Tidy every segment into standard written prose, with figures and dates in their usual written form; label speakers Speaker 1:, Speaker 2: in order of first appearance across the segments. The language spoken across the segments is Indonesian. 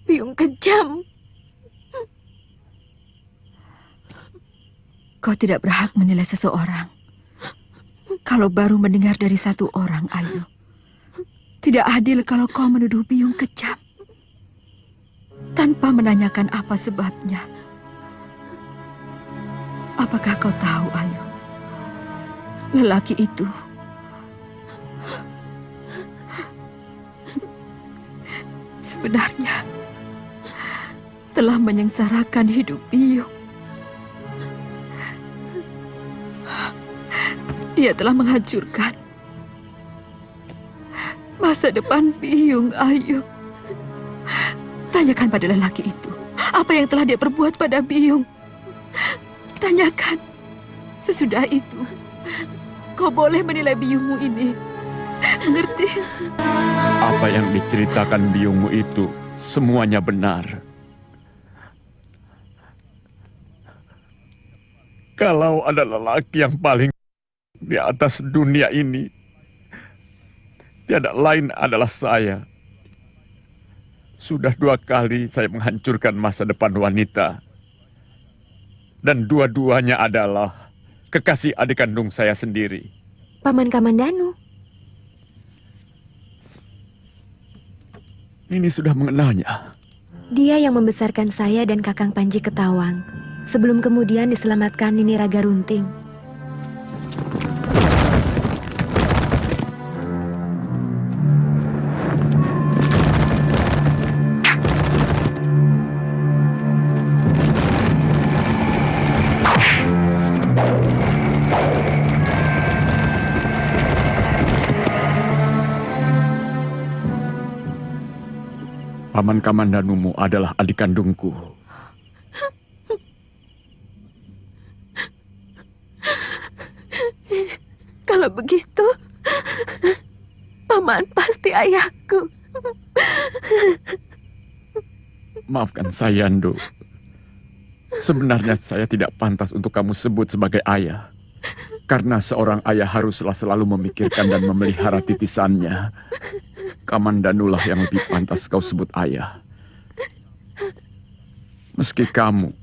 Speaker 1: Biyung kejam.
Speaker 2: Kau tidak berhak menilai seseorang kalau baru mendengar dari satu orang, Ayu. Tidak adil kalau kau menuduh Biyung kejam tanpa menanyakan apa sebabnya. Apakah kau tahu, Ayu? Lelaki itu sebenarnya telah menyengsarakan hidup Biyung. Dia telah menghancurkan masa depan Biyung, Ayu. Tanyakan pada lelaki itu apa yang telah dia perbuat pada Biyung. Tanyakan. Sesudah itu, kau boleh menilai Biyungmu ini. Mengerti?
Speaker 3: Apa yang diceritakan Biyungmu itu semuanya benar. Kalau ada lelaki yang paling di atas dunia ini, tiada lain adalah saya. Sudah 2 kali saya menghancurkan masa depan wanita. Dan dua-duanya adalah kekasih adik kandung saya sendiri.
Speaker 1: Paman Kamandanu.
Speaker 3: Ini sudah mengenalnya.
Speaker 1: Dia yang membesarkan saya dan Kakang Panji Ketawang sebelum kemudian diselamatkan Nini Raga Runting.
Speaker 3: Paman Kamandanumu adalah adik kandungku.
Speaker 1: Kalau begitu, Paman pasti ayahku.
Speaker 3: Maafkan saya, Nduk. Sebenarnya saya tidak pantas untuk kamu sebut sebagai ayah. Karena seorang ayah haruslah selalu memikirkan dan memelihara titisannya. Kamandanulah yang lebih pantas kau sebut ayah. Meski kamu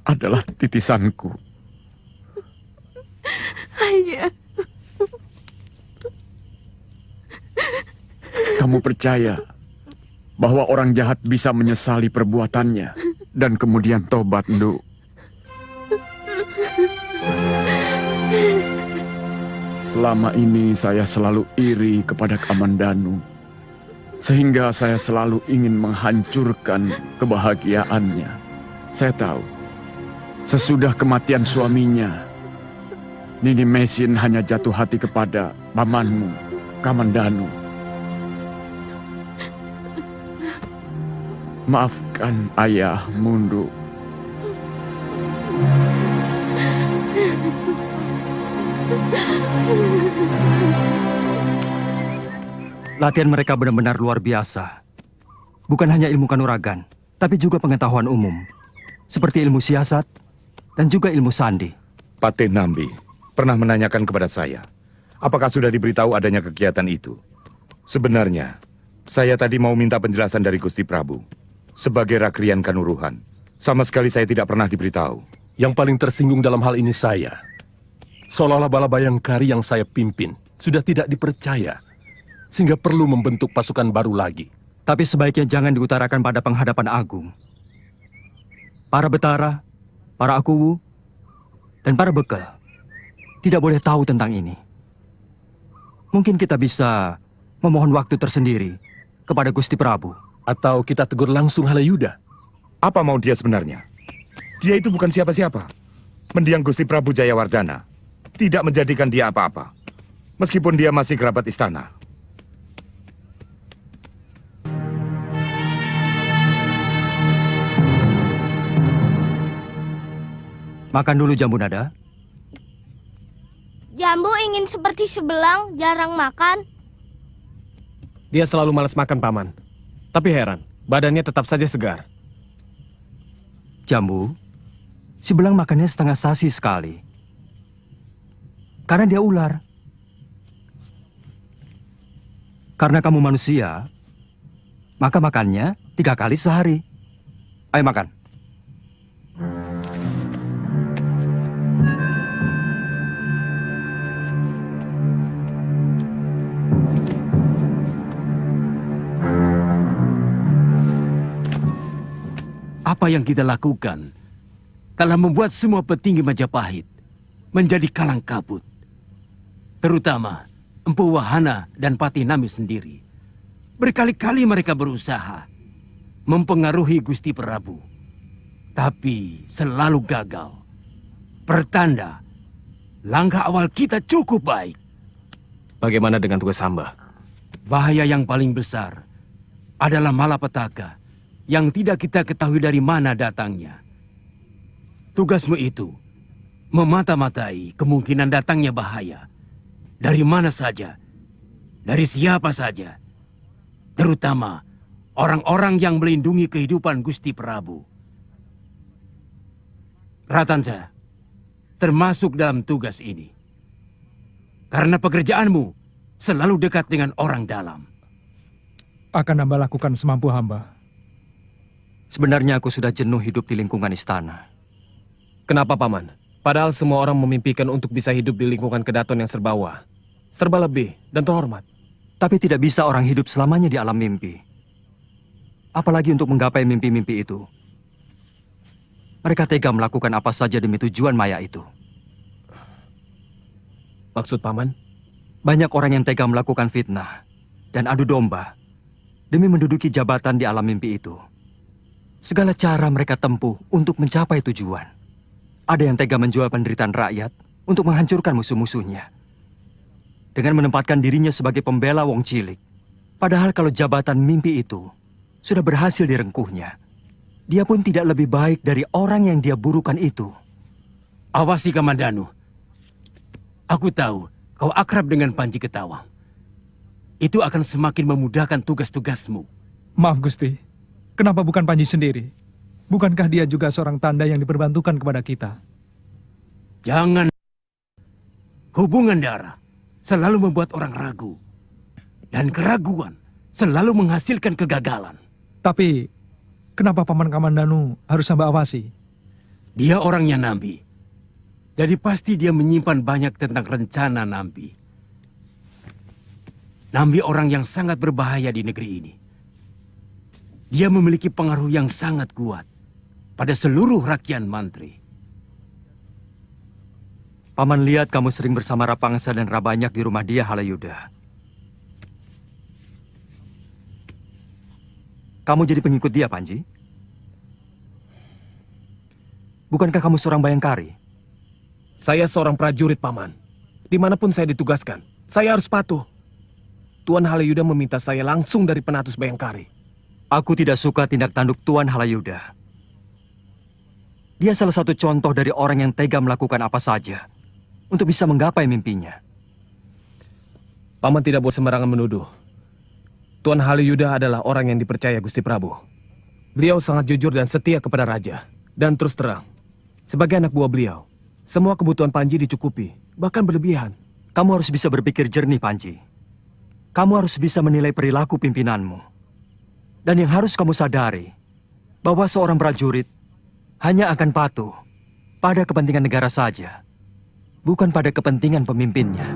Speaker 3: adalah titisanku.
Speaker 1: Ayah.
Speaker 3: Kamu percaya bahwa orang jahat bisa menyesali perbuatannya dan kemudian tobat, Nduk? Selama ini saya selalu iri kepada Kamandanu, sehingga saya selalu ingin menghancurkan kebahagiaannya. Saya tahu, sesudah kematian suaminya, Nini Mesin hanya jatuh hati kepada pamanmu, Kamandanu. Maafkan ayahmu, Nduk.
Speaker 4: Latihan mereka benar-benar luar biasa. Bukan hanya ilmu kanuragan, tapi juga pengetahuan umum. Seperti ilmu siasat dan juga ilmu sandi.
Speaker 5: Patih Nambi pernah menanyakan kepada saya, apakah sudah diberitahu adanya kegiatan itu? Sebenarnya, Saya tadi mau minta penjelasan dari Gusti Prabu. Sebagai Rakrian Kanuruhan, sama sekali saya tidak pernah diberitahu.
Speaker 6: Yang paling tersinggung dalam hal ini saya. Seolah-olah bala bayangkari yang saya pimpin sudah tidak dipercaya, sehingga perlu membentuk pasukan baru lagi.
Speaker 4: Tapi sebaiknya jangan diutarakan pada penghadapan agung. Para Betara, para Akuwu, dan para Bekal tidak boleh tahu tentang ini. Mungkin kita bisa memohon waktu tersendiri kepada Gusti Prabu.
Speaker 6: Atau kita tegur langsung Halayuda.
Speaker 5: Apa mau dia sebenarnya? Dia itu bukan siapa-siapa. Mendiang Gusti Prabu Jayawardana tidak menjadikan dia apa-apa. Meskipun dia masih kerabat istana.
Speaker 4: Makan dulu Jambu Nada.
Speaker 7: Jambu ingin seperti sebelang, jarang makan.
Speaker 8: Dia selalu malas makan, Paman. Tapi heran, badannya tetap saja segar.
Speaker 4: Jambu, si Belang makannya setengah sasi sekali. Karena dia ular. Karena kamu manusia, maka makannya 3 kali sehari. Ayo makan.
Speaker 9: Apa yang kita lakukan telah membuat semua petinggi Majapahit menjadi kalang kabut. Terutama Empu Wahana dan Patih Nami sendiri. Berkali-kali mereka berusaha mempengaruhi Gusti Prabu. Tapi selalu gagal. Pertanda, langkah awal kita cukup baik.
Speaker 8: Bagaimana dengan tugas hamba?
Speaker 9: Bahaya yang paling besar adalah malapetaka yang tidak kita ketahui dari mana datangnya. Tugasmu itu memata-matai kemungkinan datangnya bahaya. Dari mana saja, dari siapa saja, terutama orang-orang yang melindungi kehidupan Gusti Prabu. Ratansa termasuk dalam tugas ini. Karena pekerjaanmu selalu dekat dengan orang dalam.
Speaker 10: Akan hamba lakukan semampu hamba.
Speaker 4: Sebenarnya aku sudah jenuh hidup di lingkungan istana.
Speaker 8: Kenapa, Paman? Padahal semua orang memimpikan untuk bisa hidup di lingkungan kedaton yang serbawa. Serba lebih dan terhormat.
Speaker 4: Tapi tidak bisa orang hidup selamanya di alam mimpi. Apalagi untuk menggapai mimpi-mimpi itu. Mereka tega melakukan apa saja demi tujuan maya itu.
Speaker 8: Maksud Paman?
Speaker 4: Banyak orang yang tega melakukan fitnah dan adu domba demi menduduki jabatan di alam mimpi itu. Segala cara mereka tempuh untuk mencapai tujuan. Ada yang tega menjual penderitaan rakyat untuk menghancurkan musuh-musuhnya. Dengan menempatkan dirinya sebagai pembela wong cilik. Padahal kalau jabatan mimpi itu sudah berhasil direngkuhnya, dia pun tidak lebih baik dari orang yang dia burukan itu.
Speaker 9: Awasi Kamandanu. Aku tahu kau akrab dengan Panji Ketawang. Itu akan semakin memudahkan tugas-tugasmu.
Speaker 10: Maaf Gusti, kenapa bukan Panji sendiri? Bukankah dia juga seorang tanda yang diperbantukan kepada kita?
Speaker 9: Jangan. Hubungan darah selalu membuat orang ragu. Dan keraguan selalu menghasilkan kegagalan.
Speaker 10: Tapi, kenapa Paman Kamandanu harus hamba awasi?
Speaker 9: Dia orangnya Nambi. Jadi pasti dia menyimpan banyak tentang rencana Nambi. Nambi orang yang sangat berbahaya di negeri ini. Dia memiliki pengaruh yang sangat kuat pada seluruh rakyat mantri.
Speaker 4: Paman lihat kamu sering bersama Rapangsa dan Rabanyak di rumah dia, Halayuda. Kamu jadi pengikut dia, Panji? Bukankah kamu seorang bayangkari?
Speaker 8: Saya seorang prajurit, Paman. Dimanapun saya ditugaskan, saya harus patuh. Tuan Halayuda meminta saya langsung dari Penatus Bayangkari.
Speaker 4: Aku tidak suka tindak tanduk Tuan Halayuda. Dia salah satu contoh dari orang yang tega melakukan apa saja untuk bisa menggapai mimpinya.
Speaker 8: Paman tidak boleh sembarangan menuduh. Tuan Halayuda adalah orang yang dipercaya Gusti Prabu. Beliau sangat jujur dan setia kepada raja. Dan terus terang, sebagai anak buah beliau, semua kebutuhan Panji dicukupi, bahkan berlebihan.
Speaker 4: Kamu harus bisa berpikir jernih, Panji. kamu harus bisa menilai perilaku pimpinanmu. Dan yang harus kamu sadari, bahwa seorang prajurit hanya akan patuh pada kepentingan negara saja, bukan pada kepentingan pemimpinnya.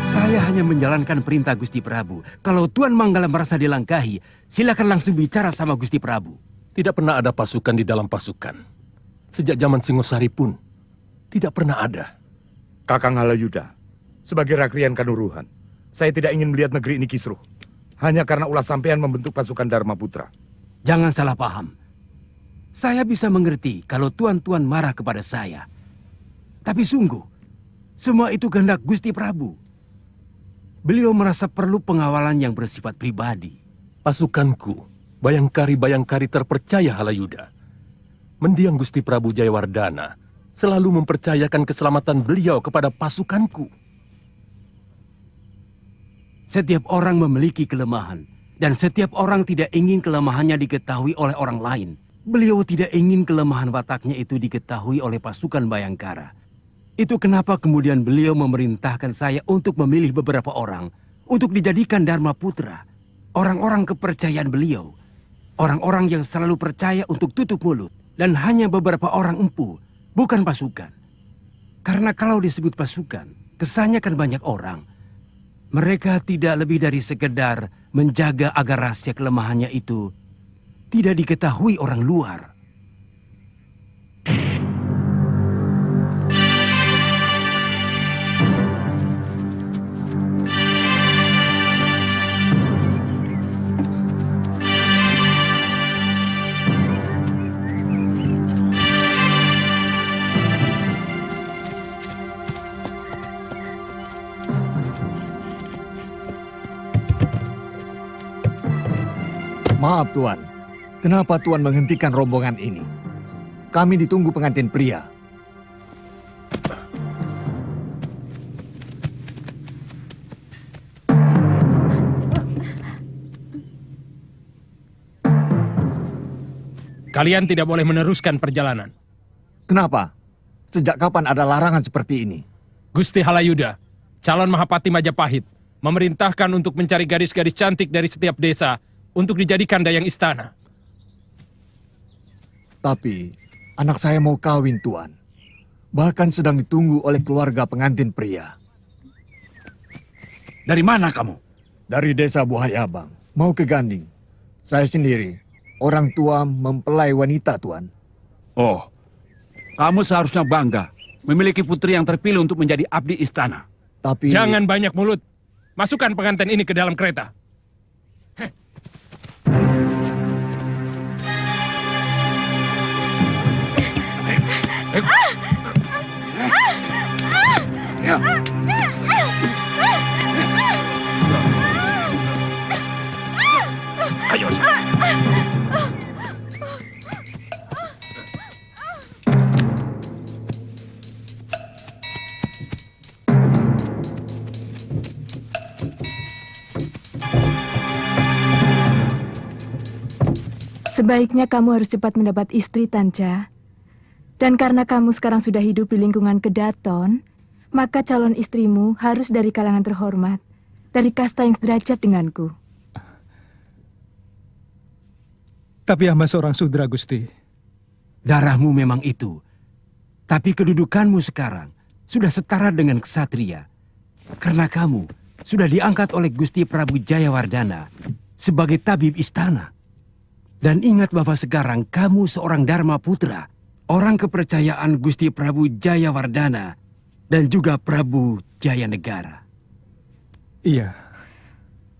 Speaker 9: Saya hanya menjalankan perintah Gusti Prabu. Kalau Tuan Manggala merasa dilangkahi, silakan langsung bicara sama Gusti Prabu.
Speaker 6: Tidak pernah ada pasukan di dalam pasukan. Sejak zaman Singosari pun, tidak pernah ada.
Speaker 5: Kakang Halayuda, sebagai Rakrian Kanuruhan, saya tidak ingin melihat negeri ini kisruh. Hanya karena ulah sampean membentuk pasukan Dharma Putra.
Speaker 9: Jangan salah paham. Saya bisa mengerti kalau tuan-tuan marah kepada saya. Tapi sungguh, semua itu kehendak Gusti Prabu. Beliau merasa perlu pengawalan yang bersifat pribadi.
Speaker 6: Pasukanku, bayangkari-bayangkari terpercaya Halayuda. Mendiang Gusti Prabu Jayawardana selalu mempercayakan keselamatan beliau kepada pasukanku.
Speaker 9: Setiap orang memiliki kelemahan, dan setiap orang tidak ingin kelemahannya diketahui oleh orang lain. Beliau tidak ingin kelemahan wataknya itu diketahui oleh pasukan Bayangkara. Itu kenapa kemudian beliau memerintahkan saya untuk memilih beberapa orang untuk dijadikan Dharma Putra. Orang-orang kepercayaan beliau. Orang-orang yang selalu percaya untuk tutup mulut. Dan hanya beberapa orang empu, bukan pasukan. Karena kalau disebut pasukan, kesannya kan banyak orang. Mereka tidak lebih dari sekedar menjaga agar rahasia kelemahannya itu tidak diketahui orang luar.
Speaker 11: Maaf Tuan, kenapa Tuan menghentikan rombongan ini? Kami ditunggu pengantin pria.
Speaker 8: Kalian tidak boleh meneruskan perjalanan.
Speaker 11: Kenapa? Sejak kapan ada larangan seperti ini?
Speaker 8: Gusti Halayuda, calon Mahapati Majapahit, memerintahkan untuk mencari gadis-gadis cantik dari setiap desa untuk dijadikan dayang istana.
Speaker 11: Tapi, anak saya mau kawin Tuan. Bahkan sedang ditunggu oleh keluarga pengantin pria.
Speaker 9: Dari mana kamu?
Speaker 11: Dari desa Buhayabang, mau ke Ganding. Saya sendiri, orang tua mempelai wanita Tuan.
Speaker 9: Oh, kamu seharusnya bangga memiliki putri yang terpilih untuk menjadi abdi istana.
Speaker 11: Tapi...
Speaker 8: Jangan banyak mulut. Masukkan pengantin ini ke dalam kereta. Ayo.
Speaker 2: Sebaiknya kamu harus cepat mendapat istri, Tanja. Dan karena kamu sekarang sudah hidup di lingkungan Kedaton, maka calon istrimu harus dari kalangan terhormat, dari kasta yang sederajat denganku.
Speaker 10: Tapi hamba seorang sudra, Gusti.
Speaker 9: Darahmu memang itu, tapi kedudukanmu sekarang sudah setara dengan ksatria. Karena kamu sudah diangkat oleh Gusti Prabu Jayawardana sebagai tabib istana. Dan ingat bahwa sekarang kamu seorang Dharma Putra, orang kepercayaan Gusti Prabu Jayawardana dan juga Prabu Jayanegara.
Speaker 10: Iya.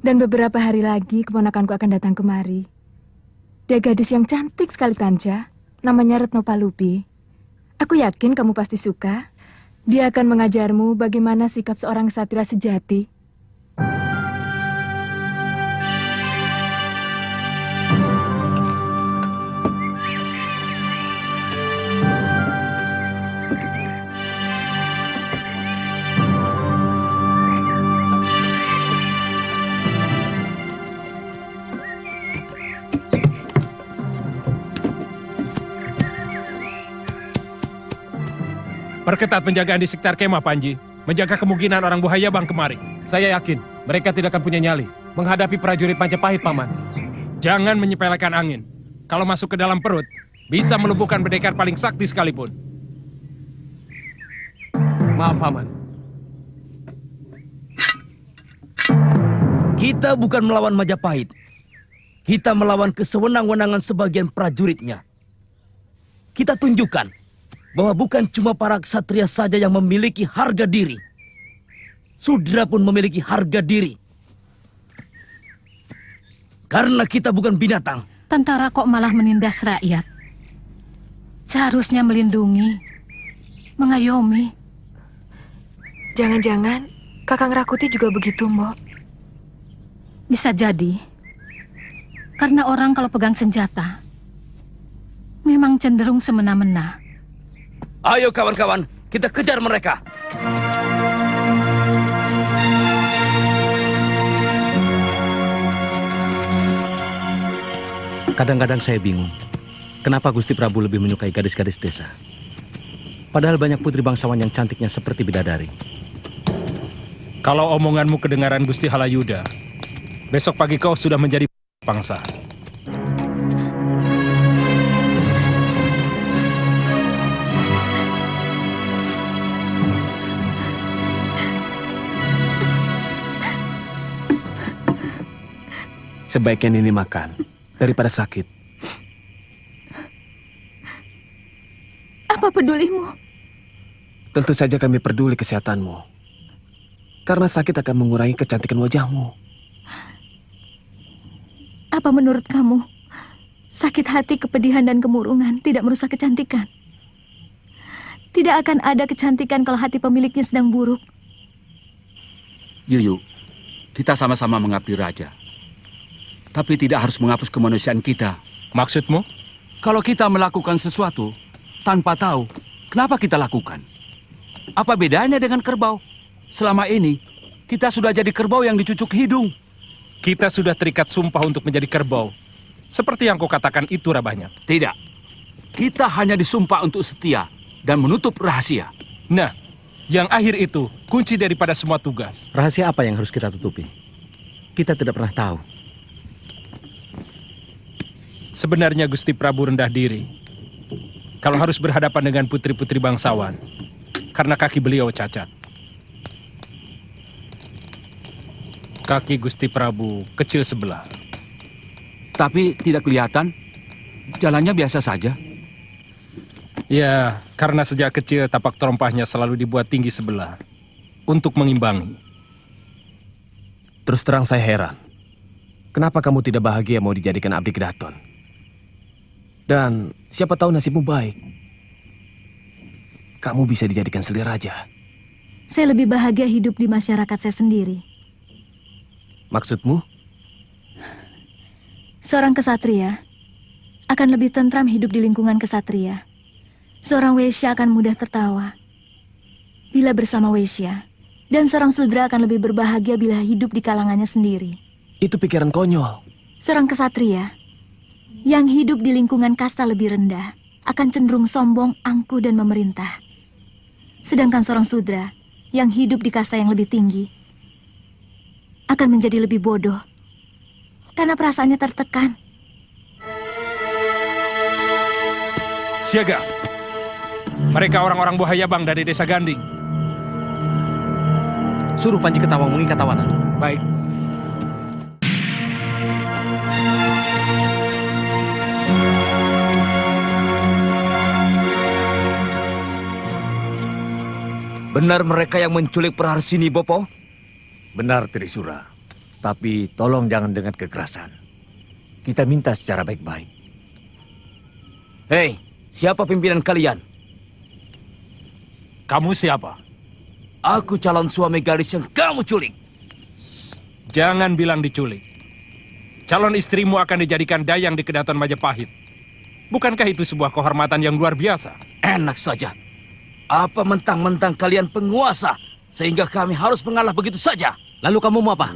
Speaker 2: Dan beberapa hari lagi keponakanku akan datang kemari. Dia gadis yang cantik sekali, Tanja. Namanya Retno Palupi. Aku yakin kamu pasti suka. Dia akan mengajarmu bagaimana sikap seorang ksatria sejati.
Speaker 12: Perketat penjagaan di sekitar kemah, Panji. Menjaga kemungkinan orang Buhayabang kemari.
Speaker 8: Saya yakin mereka tidak akan punya nyali menghadapi prajurit Majapahit, Paman.
Speaker 12: Jangan menyepelekan angin. Kalau masuk ke dalam perut, bisa melumpuhkan pendekar paling sakti sekalipun.
Speaker 8: Maaf, Paman.
Speaker 9: Kita bukan melawan Majapahit. Kita melawan kesewenang-wenangan sebagian prajuritnya. Kita tunjukkan bahwa bukan cuma para ksatria saja yang memiliki harga diri. Sudra pun memiliki harga diri. Karena kita bukan binatang.
Speaker 13: Tentara kok malah menindas rakyat? Seharusnya melindungi, mengayomi.
Speaker 1: Jangan-jangan Kakang Rakuti juga begitu, Mbok.
Speaker 13: Bisa jadi. Karena orang kalau pegang senjata, memang cenderung semena-mena.
Speaker 9: Ayo kawan-kawan, kita kejar mereka.
Speaker 14: Kadang-kadang saya bingung, kenapa Gusti Prabu lebih menyukai gadis-gadis desa. Padahal banyak putri bangsawan yang cantiknya seperti bidadari.
Speaker 12: Kalau omonganmu kedengaran Gusti Halayuda, besok pagi kau sudah menjadi bangsa.
Speaker 8: Sebaiknya Nini makan daripada sakit.
Speaker 2: Apa pedulimu?
Speaker 8: Tentu saja kami peduli kesehatanmu. Karena sakit akan mengurangi kecantikan wajahmu.
Speaker 2: Apa menurut kamu, sakit hati, kepedihan, dan kemurungan tidak merusak kecantikan? Tidak akan ada kecantikan kalau hati pemiliknya sedang buruk.
Speaker 9: Yuyu, kita sama-sama mengabdi raja. Tapi tidak harus menghapus kemanusiaan kita.
Speaker 12: Maksudmu?
Speaker 9: Kalau kita melakukan sesuatu tanpa tahu, kenapa kita lakukan? Apa bedanya dengan kerbau? Selama ini, kita sudah jadi kerbau yang dicucuk hidung.
Speaker 12: Kita sudah terikat sumpah untuk menjadi kerbau. Seperti yang kau katakan itu, Rabahnya.
Speaker 9: Tidak. Kita hanya disumpah untuk setia dan menutup rahasia.
Speaker 12: Nah, yang akhir itu kunci daripada semua tugas.
Speaker 14: Rahasia apa yang harus kita tutupi? Kita tidak pernah tahu.
Speaker 12: Sebenarnya Gusti Prabu rendah diri kalau harus berhadapan dengan putri-putri bangsawan karena kaki beliau cacat. Kaki Gusti Prabu kecil sebelah.
Speaker 9: Tapi tidak kelihatan. Jalannya biasa saja.
Speaker 12: Ya, karena sejak kecil tapak terompahnya selalu dibuat tinggi sebelah untuk mengimbangi.
Speaker 8: Terus terang saya heran. Kenapa kamu tidak bahagia mau dijadikan abdi kedaton? Dan siapa tahu nasibmu baik. Kamu bisa dijadikan selir raja.
Speaker 2: Saya lebih bahagia hidup di masyarakat saya sendiri.
Speaker 8: Maksudmu?
Speaker 2: Seorang kesatria akan lebih tentram hidup di lingkungan kesatria. Seorang Wesya akan mudah tertawa bila bersama Wesya. Dan seorang Sudra akan lebih berbahagia bila hidup di kalangannya sendiri.
Speaker 8: Itu pikiran konyol.
Speaker 2: Seorang kesatria yang hidup di lingkungan kasta lebih rendah akan cenderung sombong, angkuh, dan memerintah. Sedangkan seorang Sudra yang hidup di kasta yang lebih tinggi akan menjadi lebih bodoh karena perasaannya tertekan.
Speaker 12: Siaga! Mereka orang-orang Buhayabang dari desa Ganding.
Speaker 14: Suruh Panji Ketawang mengikat tawanan.
Speaker 9: Baik. Benar mereka yang menculik Praharsini, Bopo?
Speaker 11: Benar, Trisura. Tapi tolong jangan dengan kekerasan. Kita minta secara baik-baik.
Speaker 9: Hei, siapa pimpinan kalian?
Speaker 12: Kamu siapa?
Speaker 9: Aku calon suami gadis yang kamu culik.
Speaker 12: Jangan bilang diculik. Calon istrimu akan dijadikan dayang di kedaton Majapahit. Bukankah itu sebuah kehormatan yang luar biasa?
Speaker 9: Enak saja. Apa mentang-mentang kalian penguasa sehingga kami harus mengalah begitu saja?
Speaker 14: Lalu kamu mau apa?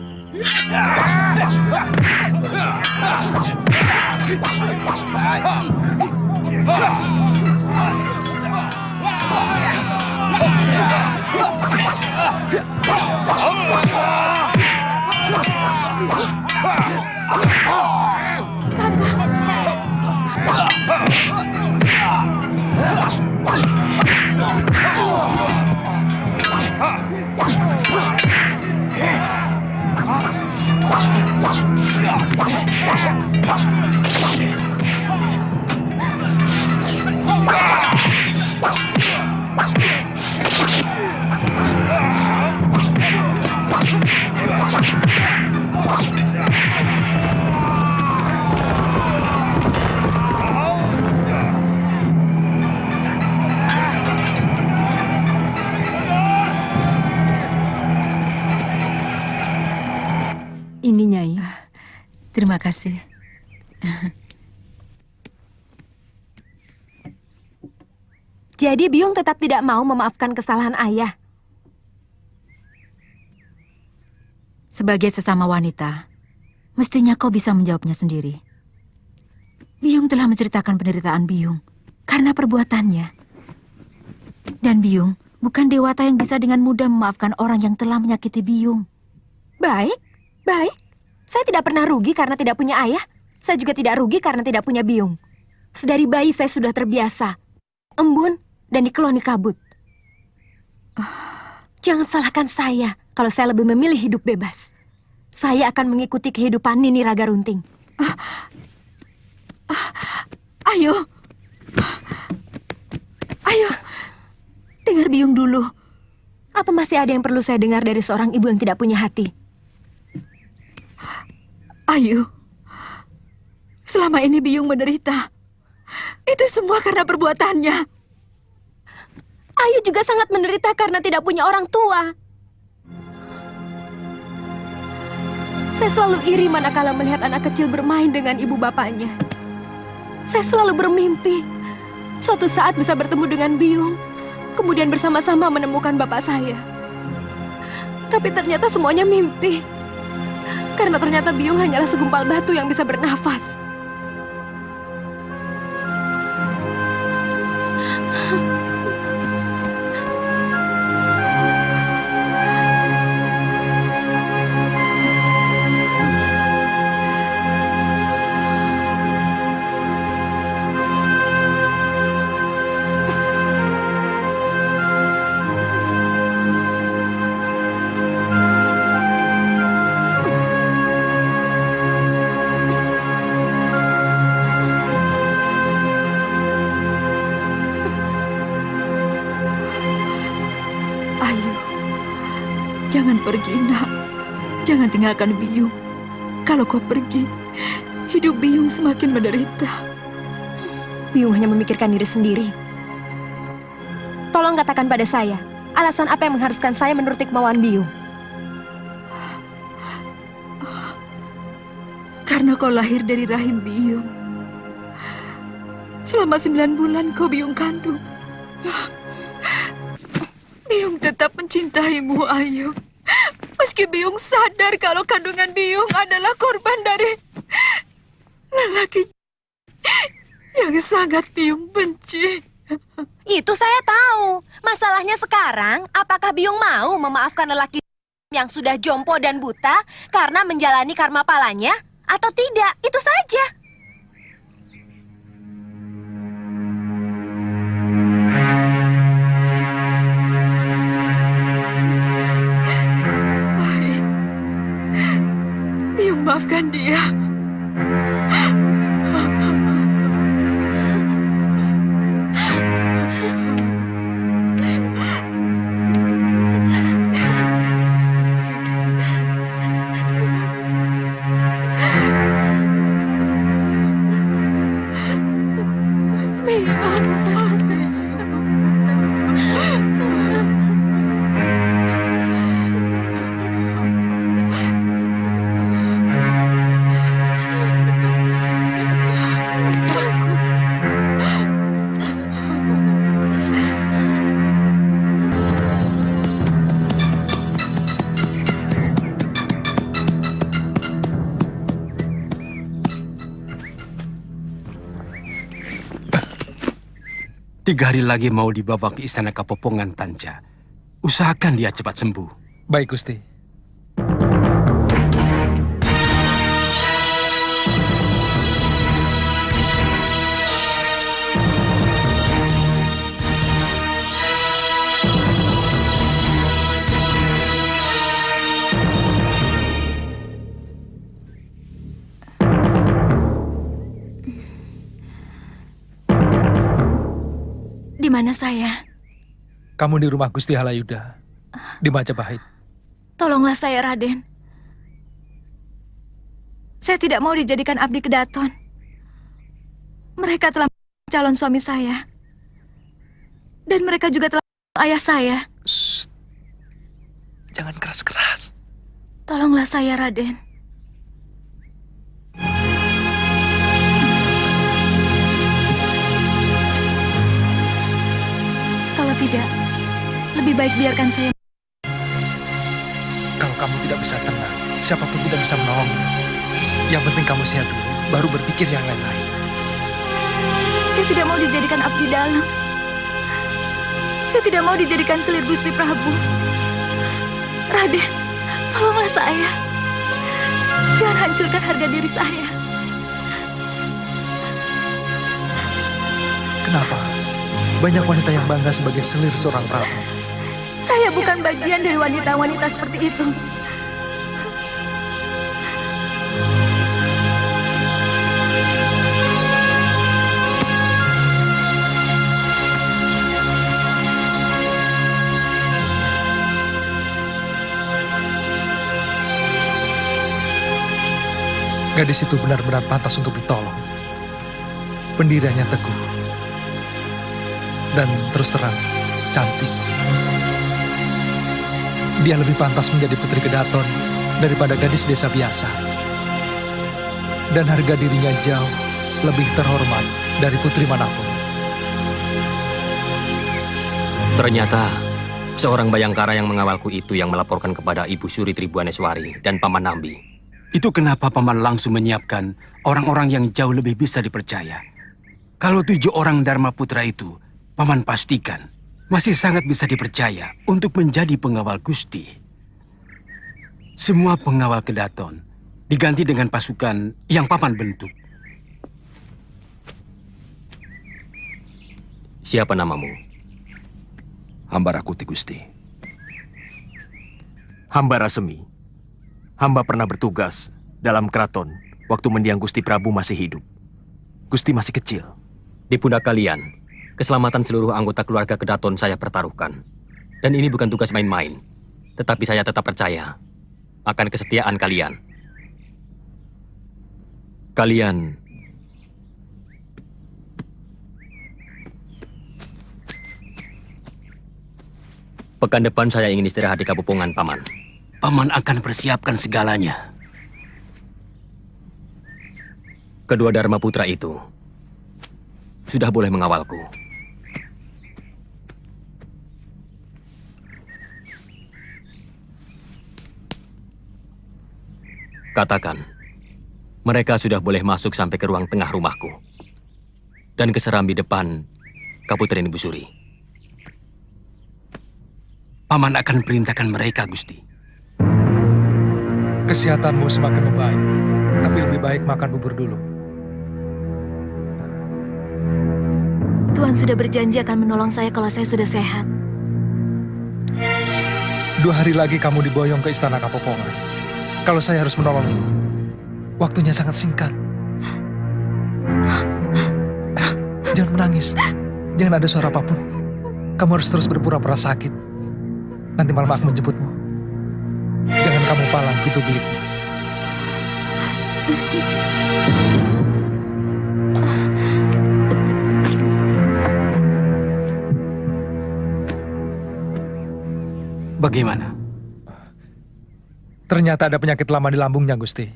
Speaker 2: Ini Nyai.
Speaker 13: Terima kasih.
Speaker 1: Jadi Byung tetap tidak mau memaafkan kesalahan ayah.
Speaker 13: Sebagai sesama wanita, mestinya kau bisa menjawabnya sendiri. Byung telah menceritakan penderitaan Byung karena perbuatannya. Dan Byung bukan dewata yang bisa dengan mudah memaafkan orang yang telah menyakiti Byung.
Speaker 1: Baik, baik. Saya tidak pernah rugi karena tidak punya ayah. Saya juga tidak rugi karena tidak punya Byung. Sedari bayi saya sudah terbiasa. Embun dan dikeloni kabut. Jangan salahkan saya kalau saya lebih memilih hidup bebas. Saya akan mengikuti kehidupan Nini Raga Runting.
Speaker 13: Ayo. Ayo. Dengar Byung dulu.
Speaker 1: Apa masih ada yang perlu saya dengar dari seorang ibu yang tidak punya hati?
Speaker 13: Ayu, selama ini Byung menderita. Itu semua karena perbuatannya.
Speaker 1: Ayu juga sangat menderita karena tidak punya orang tua. Saya selalu iri manakala melihat anak kecil bermain dengan ibu bapaknya. Saya selalu bermimpi suatu saat bisa bertemu dengan Byung, kemudian bersama-sama menemukan bapak saya. Tapi ternyata semuanya mimpi. Karena ternyata Byung hanyalah segumpal batu yang bisa bernafas.
Speaker 13: Jangan pergi, nak. Jangan tinggalkan Byung. Kalau kau pergi, hidup Byung semakin menderita.
Speaker 1: Byung hanya memikirkan diri sendiri. Tolong katakan pada saya, alasan apa yang mengharuskan saya menuruti kemauan Byung?
Speaker 13: Karena kau lahir dari rahim Byung. Selama 9 bulan kau Byung kandung. Byung tetap mencintaimu, Ayu. Meski Byung sadar kalau kandungan Byung adalah korban dari lelaki yang sangat Byung benci.
Speaker 1: Itu saya tahu. Masalahnya sekarang, apakah Byung mau memaafkan lelaki yang sudah jompo dan buta karena menjalani karma palanya atau tidak? Itu saja.
Speaker 13: Maafkan dia.
Speaker 9: Tiga hari lagi mau dibawa ke istana Kapopongan, Tanja. Usahakan dia cepat sembuh.
Speaker 10: Baik, Gusti.
Speaker 1: Di mana saya?
Speaker 10: Kamu di rumah Gusti Halayuda, di Majapahit.
Speaker 1: Tolonglah saya, Raden. Saya tidak mau dijadikan abdi kedaton. Mereka telah calon suami saya. Dan mereka juga telah ayah saya.
Speaker 10: Shh. Jangan keras-keras.
Speaker 1: Tolonglah saya, Raden. Kalau tidak, lebih baik biarkan saya.
Speaker 10: Kalau kamu tidak bisa tenang, siapapun tidak bisa menolongmu. Yang penting kamu sehat dulu, baru berpikir yang lain-lain.
Speaker 1: Saya tidak mau dijadikan abdi dalam. Saya tidak mau dijadikan selir Gusti Prabu. Raden, tolonglah saya. Jangan hancurkan harga diri saya.
Speaker 10: Kenapa? Banyak wanita yang bangga sebagai selir seorang prabu.
Speaker 1: Saya bukan bagian dari wanita-wanita seperti itu.
Speaker 10: Gadis itu benar-benar pantas untuk ditolong. Pendiriannya teguh. Dan terus terang, cantik. Dia lebih pantas menjadi putri kedaton daripada gadis desa biasa. Dan harga dirinya jauh lebih terhormat dari putri manapun.
Speaker 15: Ternyata, seorang Bayangkara yang mengawalku itu yang melaporkan kepada Ibu Suri Tribuaneswari dan Paman Nambi.
Speaker 9: Itu kenapa Paman langsung menyiapkan orang-orang yang jauh lebih bisa dipercaya. Kalau 7 orang Dharma Putra itu, Paman pastikan masih sangat bisa dipercaya untuk menjadi pengawal Gusti. Semua pengawal kedaton diganti dengan pasukan yang Paman bentuk.
Speaker 15: Siapa namamu?
Speaker 16: Hamba Rakuti, Gusti.
Speaker 15: Hamba Rasemi. Hamba pernah bertugas dalam keraton waktu mendiang Gusti Prabu masih hidup. Gusti masih kecil. Di pundak kalian, keselamatan seluruh anggota keluarga kedaton saya pertaruhkan. Dan ini bukan tugas main-main. Tetapi saya tetap percaya akan kesetiaan kalian. Kalian pekan depan saya ingin istirahat di Kabupongan, Paman.
Speaker 9: Paman akan persiapkan segalanya.
Speaker 15: Kedua Dharma Putra itu sudah boleh mengawalku. Katakan, mereka sudah boleh masuk sampai ke ruang tengah rumahku dan ke serambi depan Kaputren Ibu Suri.
Speaker 9: Paman akan perintahkan mereka, Gusti.
Speaker 10: Kesehatanmu semakin membaik, tapi lebih baik makan bubur dulu.
Speaker 1: Tuhan sudah berjanji akan menolong saya kalau saya sudah sehat.
Speaker 10: 2 hari lagi kamu diboyong ke Istana Kapopongan. Kalau saya harus menolongmu, waktunya sangat singkat. Jangan menangis, jangan ada suara apapun. Kamu harus terus berpura-pura sakit. Nanti malam aku menjemputmu. Jangan kamu palang pintu bilikmu.
Speaker 9: Bagaimana?
Speaker 10: Ternyata ada penyakit lama di lambungnya, Gusti.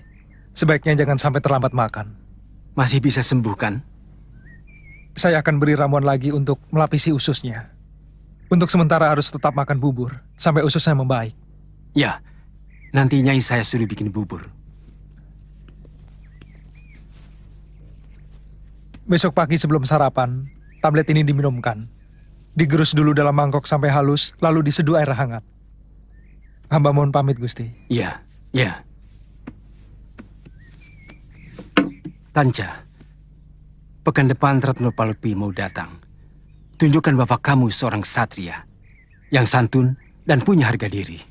Speaker 10: Sebaiknya jangan sampai terlambat makan.
Speaker 9: Masih bisa sembuh, kan?
Speaker 10: Saya akan beri ramuan lagi untuk melapisi ususnya. Untuk sementara harus tetap makan bubur, sampai ususnya membaik.
Speaker 9: Ya, nanti Nyai saya suruh bikin bubur.
Speaker 10: Besok pagi sebelum sarapan, tablet ini diminumkan. Digerus dulu dalam mangkok sampai halus, lalu diseduh air hangat. Hamba mohon pamit, Gusti.
Speaker 9: Iya, iya. Tanca, pekan depan Retno Palupi mau datang. Tunjukkan bapak kamu seorang satria yang santun dan punya harga diri.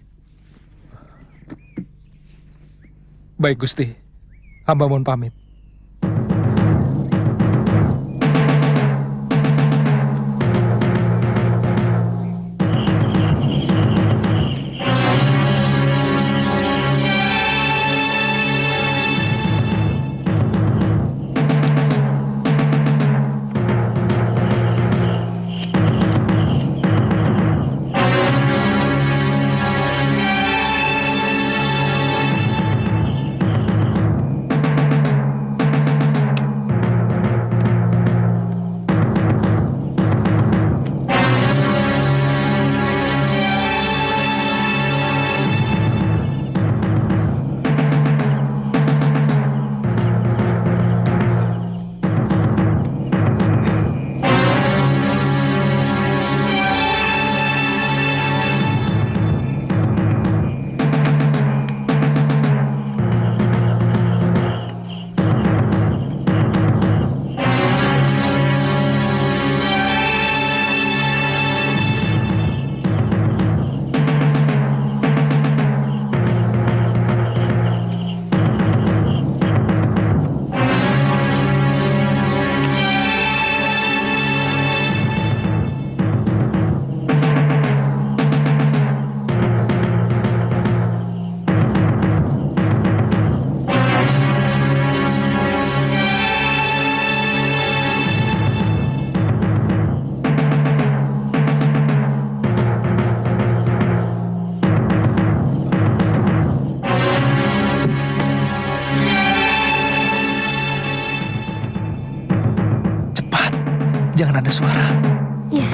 Speaker 10: Baik, Gusti. Hamba mohon pamit. Jangan ada suara.
Speaker 1: Ya.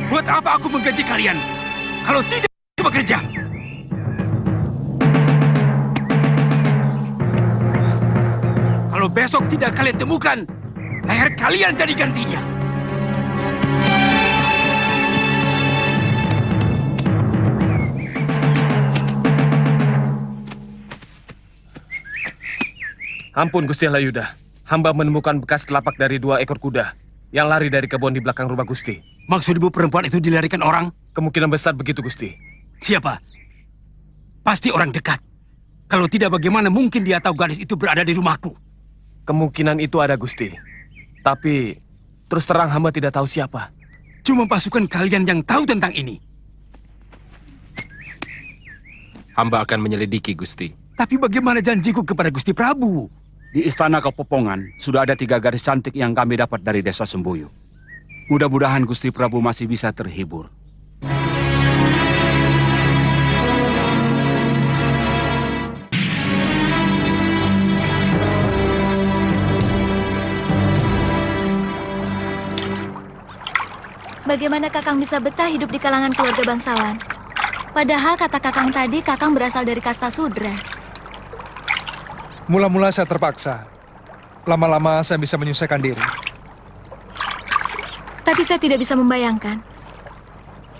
Speaker 9: Buat apa aku menggaji kalian kalau tidak bekerja? Kalau besok tidak kalian temukan, leher kalian jadi gantinya.
Speaker 8: Ampun Gusti Halayuda, hamba menemukan bekas telapak dari 2 ekor kuda yang lari dari kebun di belakang rumah Gusti.
Speaker 9: Maksud ibu perempuan itu dilarikan orang?
Speaker 8: Kemungkinan besar begitu Gusti.
Speaker 9: Siapa? Pasti orang dekat. Kalau tidak, bagaimana mungkin dia tahu gadis itu berada di rumahku?
Speaker 8: Kemungkinan itu ada Gusti. Tapi terus terang hamba tidak tahu siapa.
Speaker 9: Cuma pasukan kalian yang tahu tentang ini.
Speaker 12: Hamba akan menyelidiki, Gusti.
Speaker 9: Tapi bagaimana janjiku kepada Gusti Prabu?
Speaker 17: Di Istana Kepopongan sudah ada 3 gadis cantik yang kami dapat dari desa Sembuyu. Mudah-mudahan Gusti Prabu masih bisa terhibur.
Speaker 1: Bagaimana Kakang bisa betah hidup di kalangan keluarga bangsawan? Padahal kata Kakang tadi, Kakang berasal dari kasta sudra.
Speaker 10: Mula-mula saya terpaksa. Lama-lama saya bisa menyesuaikan diri.
Speaker 1: Tapi saya tidak bisa membayangkan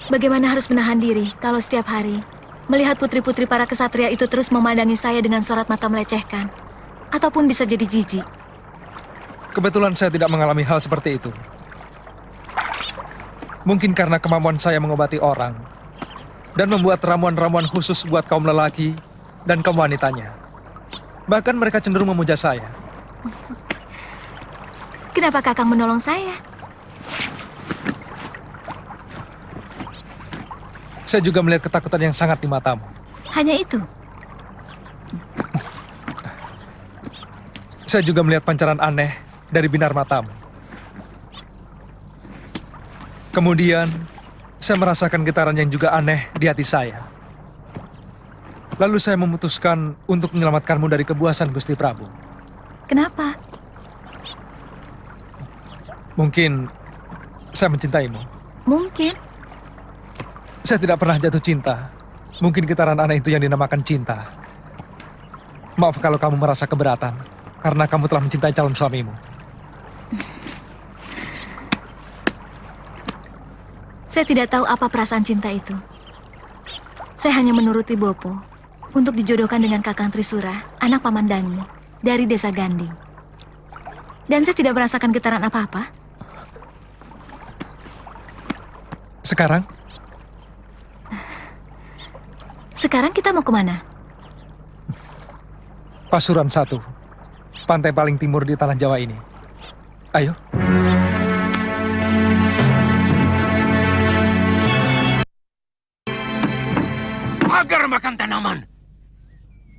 Speaker 1: bagaimana harus menahan diri kalau setiap hari melihat putri-putri para kesatria itu terus memandangi saya dengan sorot mata melecehkan. Ataupun bisa jadi jijik.
Speaker 10: Kebetulan saya tidak mengalami hal seperti itu. Mungkin karena kemampuan saya mengobati orang dan membuat ramuan-ramuan khusus buat kaum lelaki dan kaum wanitanya. Bahkan mereka cenderung memuja saya.
Speaker 1: Kenapa Kakang menolong saya?
Speaker 10: Saya juga melihat ketakutan yang sangat di matamu.
Speaker 1: Hanya itu?
Speaker 10: Saya juga melihat pancaran aneh dari binar matamu. Kemudian, saya merasakan getaran yang juga aneh di hati saya. Lalu saya memutuskan untuk menyelamatkanmu dari kebuasan Gusti Prabu.
Speaker 13: Kenapa?
Speaker 10: Mungkin saya mencintaimu.
Speaker 13: Mungkin.
Speaker 10: Saya tidak pernah jatuh cinta. Mungkin getaran aneh itu yang dinamakan cinta. Maaf kalau kamu merasa keberatan, karena kamu telah mencintai calon suamimu.
Speaker 13: Saya tidak tahu apa perasaan cinta itu. Saya hanya menuruti Bopo untuk dijodohkan dengan Kakang Trisura, anak Paman Dangi, dari desa Ganding. Dan saya tidak merasakan getaran apa-apa.
Speaker 10: Sekarang?
Speaker 13: Sekarang kita mau kemana?
Speaker 10: Pasuruan 1, pantai paling timur di tanah Jawa ini. Ayo.
Speaker 9: Agar makan tanaman.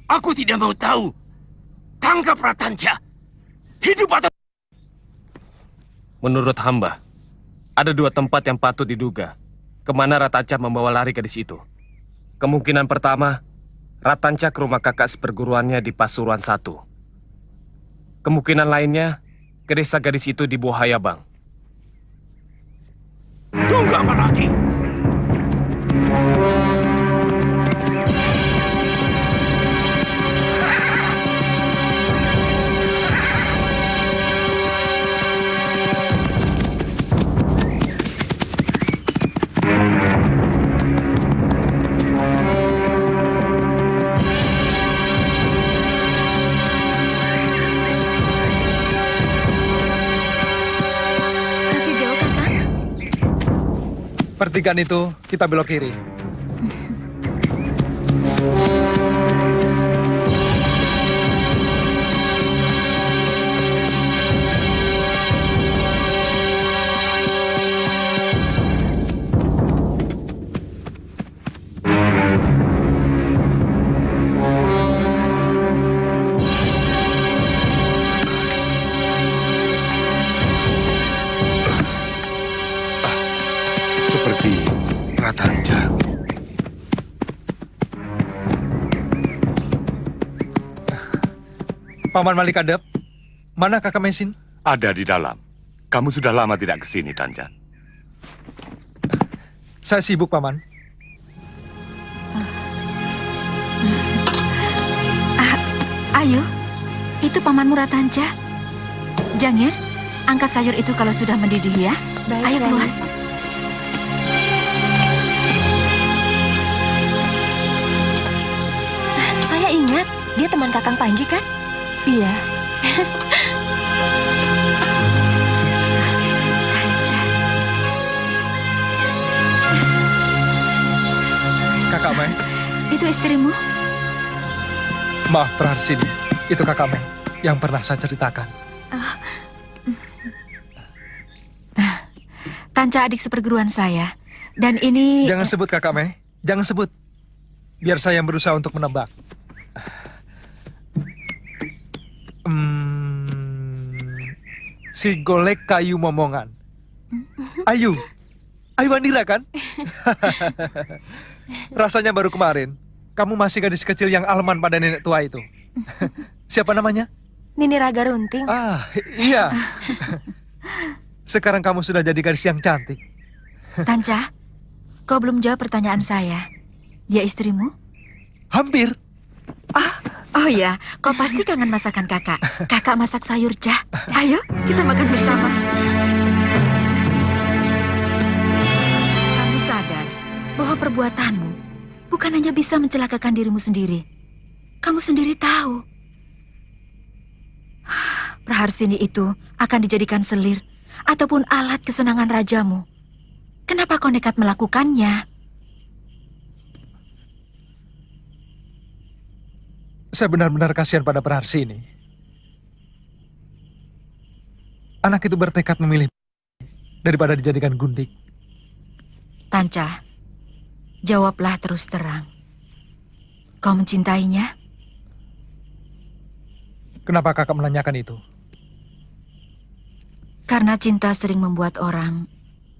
Speaker 9: Aku tidak mau tahu. Tangkap Ratanca. Hidup atau...
Speaker 8: Menurut hamba, ada 2 tempat yang patut diduga kemana Ratanca membawa lari gadis itu. Kemungkinan pertama, Ratanca ke rumah kakak seperguruannya di Pasuruan 1. Kemungkinan lainnya, ke desa gadis itu di Bohayabang.
Speaker 9: Tunggu apa lagi?
Speaker 13: Masih jauh, Kakang?
Speaker 10: Pertigaan itu kita belok kiri.
Speaker 5: Seperti Ratanca.
Speaker 10: Paman Malikadep, mana Kakak Mesin?
Speaker 5: Ada di dalam. Kamu sudah lama tidak ke sini, Tanja.
Speaker 10: Saya sibuk, Paman.
Speaker 13: Ayo, itu Pamanmu Ratanca. Jangir, angkat sayur itu kalau sudah mendidih ya.
Speaker 2: Baik,
Speaker 13: Ayo keluar.
Speaker 2: Rai.
Speaker 1: Saya ingat, dia teman Kakang Panji kan?
Speaker 2: Iya.
Speaker 10: Kakak Mei,
Speaker 13: Itu istrimu?
Speaker 10: maaf Praharsini. Itu Kakak Mei yang pernah saya ceritakan.
Speaker 13: Tanca adik seperguruan saya. Dan ini...
Speaker 10: Jangan sebut Kakak Mei, jangan sebut. Biar saya yang berusaha untuk menebak. Si golek kayu momongan. Ayu. Ayu Wanira kan? Rasanya baru kemarin, kamu masih gadis kecil yang alman pada nenek tua itu. Siapa namanya?
Speaker 1: Nini Raga Runting.
Speaker 10: Ah, iya. Sekarang kamu sudah jadi gadis yang cantik.
Speaker 13: Tanca, kau belum jawab pertanyaan saya. Dia istrimu?
Speaker 10: Hampir.
Speaker 13: Oh ya, kau pasti kangen masakan kakak. Kakak masak sayur jah. Ayo, kita makan bersama. Kamu sadar bahwa perbuatanmu bukan hanya bisa mencelakakan dirimu sendiri. Kamu sendiri tahu. Praharsini itu akan dijadikan selir ataupun alat kesenangan rajamu. Kenapa kau nekat melakukannya?
Speaker 10: Saya benar-benar kasihan pada Praharsini. Anak itu bertekad memilih daripada dijadikan gundik.
Speaker 13: Tanca, jawablah terus terang. Kau mencintainya?
Speaker 10: Kenapa kakak menanyakan itu?
Speaker 13: Karena cinta sering membuat orang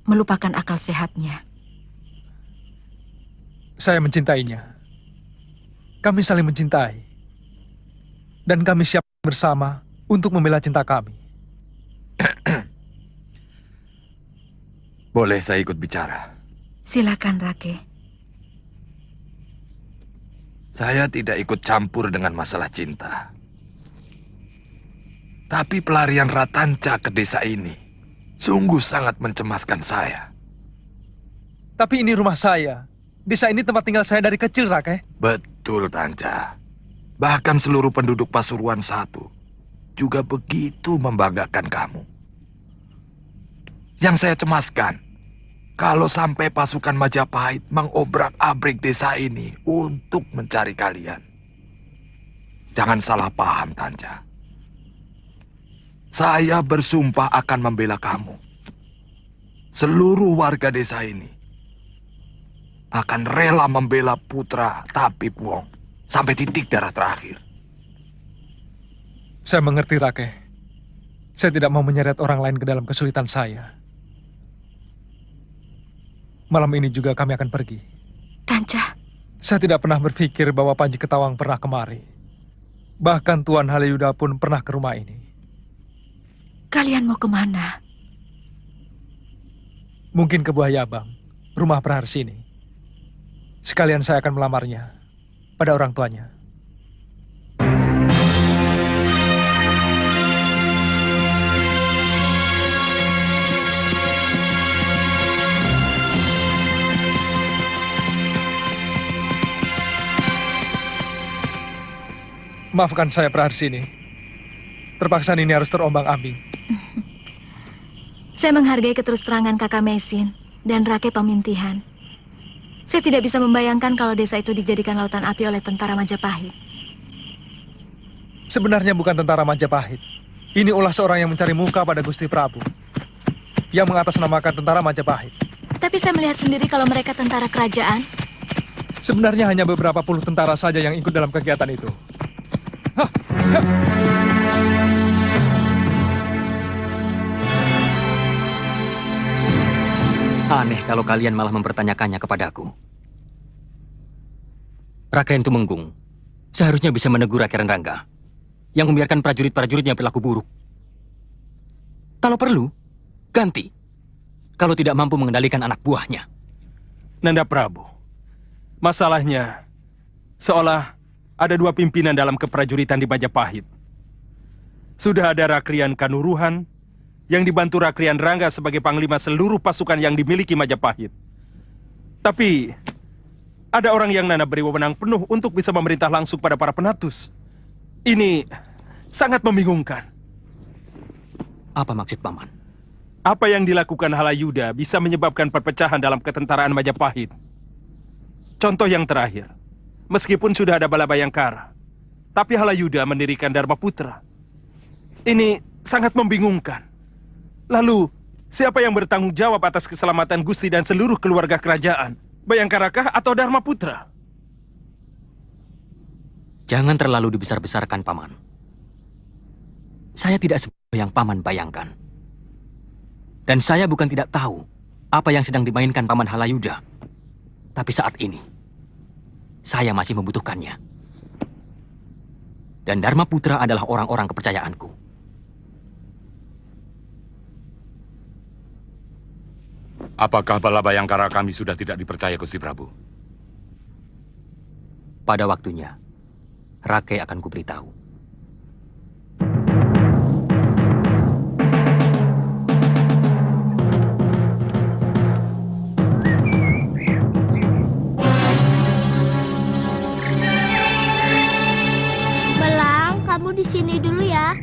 Speaker 13: melupakan akal sehatnya.
Speaker 10: Saya mencintainya. Kami saling mencintai. Dan kami siap bersama untuk membela cinta kami.
Speaker 16: Boleh saya ikut bicara?
Speaker 13: Silakan, Rake.
Speaker 16: Saya tidak ikut campur dengan masalah cinta. Tapi pelarian Ratanca ke desa ini sungguh sangat mencemaskan saya.
Speaker 10: Tapi ini rumah saya. Desa ini tempat tinggal saya dari kecil, Rake.
Speaker 16: Betul, Tanca. Bahkan seluruh penduduk Pasuruan I juga begitu membanggakan kamu. Yang saya cemaskan, kalau sampai pasukan Majapahit mengobrak-abrik desa ini untuk mencari kalian. Jangan salah paham, Tanca. Saya bersumpah akan membela kamu. Seluruh warga desa ini akan rela membela putra Tapi Puong sampai titik darah terakhir.
Speaker 10: Saya mengerti, Rake. Saya tidak mau menyeret orang lain ke dalam kesulitan saya. Malam ini juga kami akan pergi.
Speaker 13: Tanca.
Speaker 10: Saya tidak pernah berpikir bahwa Panji Ketawang pernah kemari. Bahkan Tuan Haliuda pun pernah ke rumah ini.
Speaker 13: Kalian mau kemana?
Speaker 10: Mungkin ke Buayabang, rumah Praharsini. Sekalian saya akan melamarnya pada orang tuanya. Maafkan saya, Praharsini. Terpaksa ini harus terombang-ambing.
Speaker 1: Saya menghargai keterus-terangan Kakak Mesin dan Rake Pamintihan. Saya tidak bisa membayangkan kalau desa itu dijadikan lautan api oleh tentara Majapahit.
Speaker 10: Sebenarnya bukan tentara Majapahit. Ini ulah seorang yang mencari muka pada Gusti Prabu. Yang mengatasnamakan tentara Majapahit.
Speaker 1: Tapi saya melihat sendiri kalau mereka tentara kerajaan.
Speaker 10: Sebenarnya hanya beberapa puluh tentara saja yang ikut dalam kegiatan itu.
Speaker 15: Aneh kalau kalian malah mempertanyakannya kepadaku. Raka Tumenggung seharusnya bisa menegur Rakyat Rangga yang membiarkan prajurit-prajuritnya berlaku buruk. Kalau perlu, ganti. Kalau tidak mampu mengendalikan anak buahnya.
Speaker 12: Nanda Prabu, masalahnya seolah ada dua pimpinan dalam keprajuritan di Majapahit. Sudah ada Rakrian Kanuruhan yang dibantu Rakrian Rangga sebagai panglima seluruh pasukan yang dimiliki Majapahit. Tapi ada orang yang Nanda beri wewenang penuh untuk bisa memerintah langsung pada para penatus. Ini sangat membingungkan.
Speaker 15: Apa maksud Paman?
Speaker 12: Apa yang dilakukan Halayuda bisa menyebabkan perpecahan dalam ketentaraan Majapahit. Contoh yang terakhir, meskipun sudah ada Bala Bayangkara, tapi Halayuda mendirikan Dharma Putra. Ini sangat membingungkan. Lalu, siapa yang bertanggung jawab atas keselamatan Gusti dan seluruh keluarga kerajaan? Bayangkarakah atau Dharma Putra?
Speaker 15: Jangan terlalu dibesar-besarkan, Paman. Saya tidak seperti yang Paman bayangkan. Dan saya bukan tidak tahu apa yang sedang dimainkan Paman Halayuda. Tapi saat ini, saya masih membutuhkannya. Dan Dharma Putra adalah orang-orang kepercayaanku.
Speaker 5: Apakah Bala Bayangkara kami sudah tidak dipercaya, Gusti Prabu?
Speaker 15: Pada waktunya, Rake akan kuberitahu.
Speaker 7: Belang, kamu di sini dulu ya.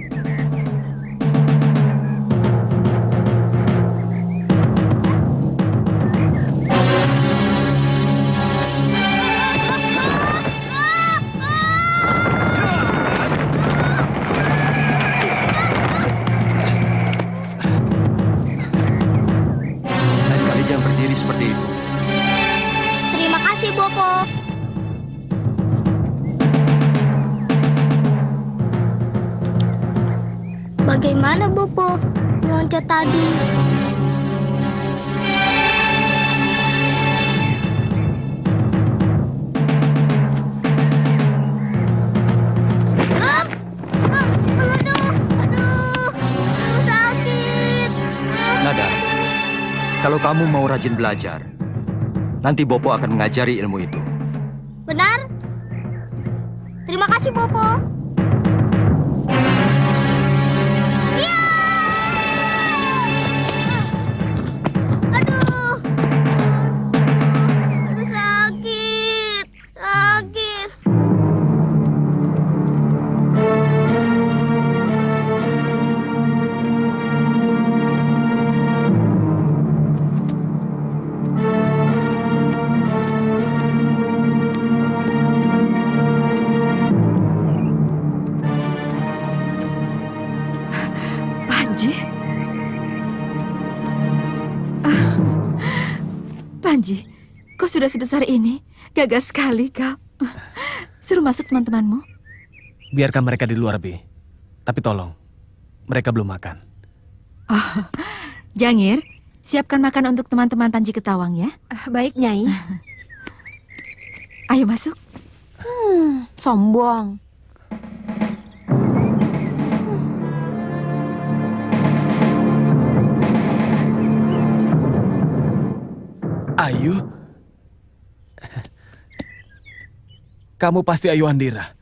Speaker 4: Seperti itu.
Speaker 7: Terima kasih, Bopo. Bagaimana, Bopo? Loncat tadi.
Speaker 4: Kalau kamu mau rajin belajar, nanti Bopo akan mengajari ilmu itu.
Speaker 7: Benar? Terima kasih, Bopo. Aduh. Aduh, sakit. Sakit.
Speaker 13: Panji? Panji, kau sudah sebesar ini. Gagah sekali kau. Suruh masuk teman-temanmu.
Speaker 8: Biarkan mereka di luar, Bi. Tapi tolong, mereka belum makan.
Speaker 13: Oh, Jangir, siapkan makan untuk teman-teman Panji Ketawang ya.
Speaker 1: Baik, Nyai.
Speaker 13: Ayo masuk.
Speaker 1: Sombong.
Speaker 8: Ayu? Kamu pasti Ayu Andira.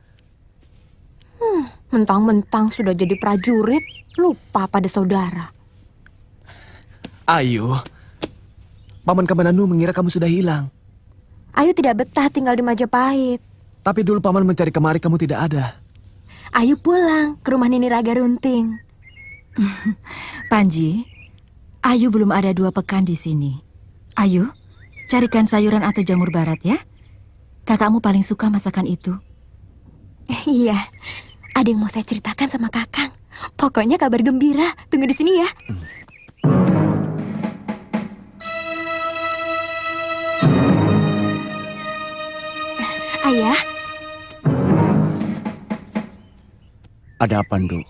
Speaker 1: Mentang-mentang sudah jadi prajurit, lupa pada saudara.
Speaker 8: Ayu, Paman Kamananu mengira kamu sudah hilang.
Speaker 1: Ayu tidak betah tinggal di Majapahit.
Speaker 8: Tapi dulu Paman mencari kemari kamu tidak ada.
Speaker 1: Ayu pulang ke rumah Nini Raga Runting.
Speaker 13: Panji, Ayu belum ada 2 pekan di sini. Ayu, carikan sayuran atau jamur barat ya. Kakakmu paling suka masakan itu.
Speaker 1: Iya, ada yang mau saya ceritakan sama Kakang. Pokoknya kabar gembira. Tunggu di sini ya. Ayah,
Speaker 3: Ada apa, Nduk?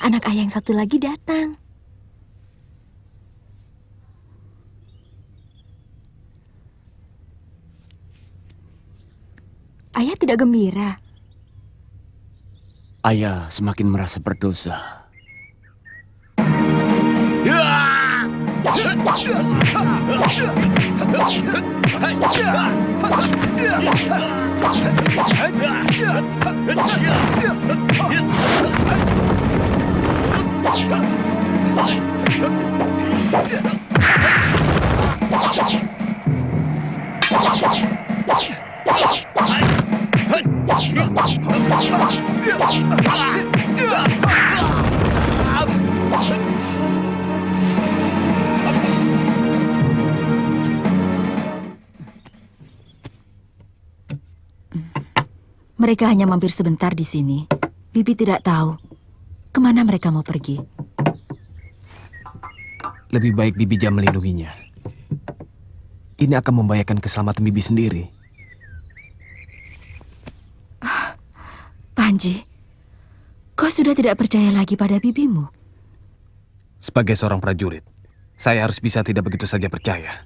Speaker 1: anak ayah yang satu lagi datang. Ayah tidak gembira.
Speaker 3: Ayah semakin merasa berdosa.
Speaker 13: Mereka hanya mampir sebentar di sini. Bibi tidak tahu kemana mereka mau pergi.
Speaker 8: Lebih baik Bibi jangan melindunginya. Ini akan membahayakan keselamatan Bibi sendiri.
Speaker 13: Panji, kau sudah tidak percaya lagi pada bibimu?
Speaker 8: Sebagai seorang prajurit, saya harus bisa tidak begitu saja percaya.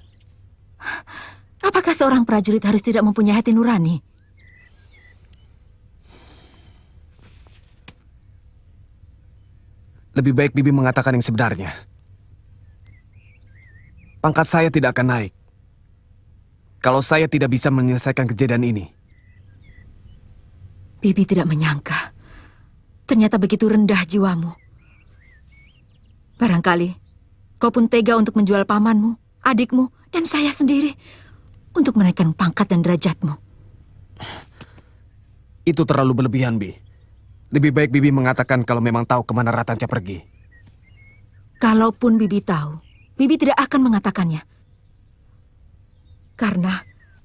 Speaker 13: Apakah seorang prajurit harus tidak mempunyai hati nurani?
Speaker 8: Lebih baik Bibi mengatakan yang sebenarnya. Pangkat saya tidak akan naik kalau saya tidak bisa menyelesaikan kejadian ini.
Speaker 13: Bibi tidak menyangka. Ternyata begitu rendah jiwamu. Barangkali kau pun tega untuk menjual pamanmu, adikmu, dan saya sendiri untuk menaikkan pangkat dan derajatmu.
Speaker 8: Itu terlalu berlebihan, Bi. Lebih baik Bibi mengatakan kalau memang tahu kemana Ratanca pergi.
Speaker 13: Kalaupun Bibi tahu, Bibi tidak akan mengatakannya. Karena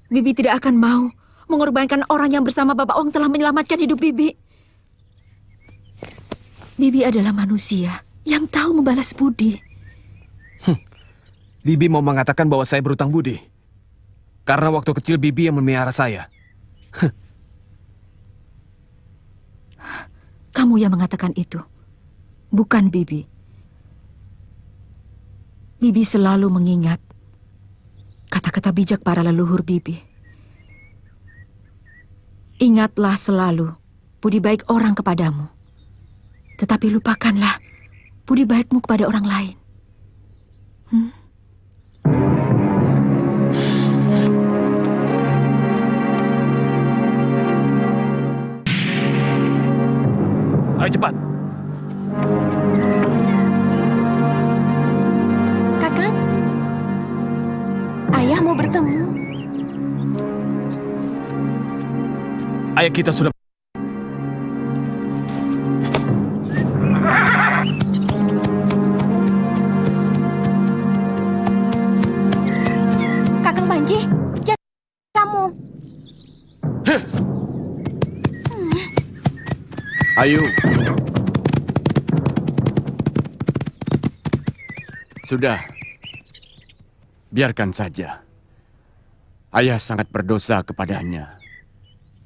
Speaker 13: Bibi tidak akan mau mengorbankan orang yang bersama Bapak Ong telah menyelamatkan hidup Bibi. Bibi adalah manusia yang tahu membalas budi.
Speaker 8: Bibi mau mengatakan bahwa saya berutang budi. Karena waktu kecil Bibi yang memelihara saya.
Speaker 13: Kamu yang mengatakan itu, bukan Bibi. Bibi selalu mengingat kata-kata bijak para leluhur Bibi. Ingatlah selalu budi baik orang kepadamu. Tetapi lupakanlah budi baikmu kepada orang lain.
Speaker 9: Ayo cepat.
Speaker 1: Kakang, ayah mau bertemu.
Speaker 9: Ayah kita sudah...
Speaker 1: Kakang Panji, jangan kamu.
Speaker 3: Ayo. Sudah. Biarkan saja. Ayah sangat berdosa kepadanya.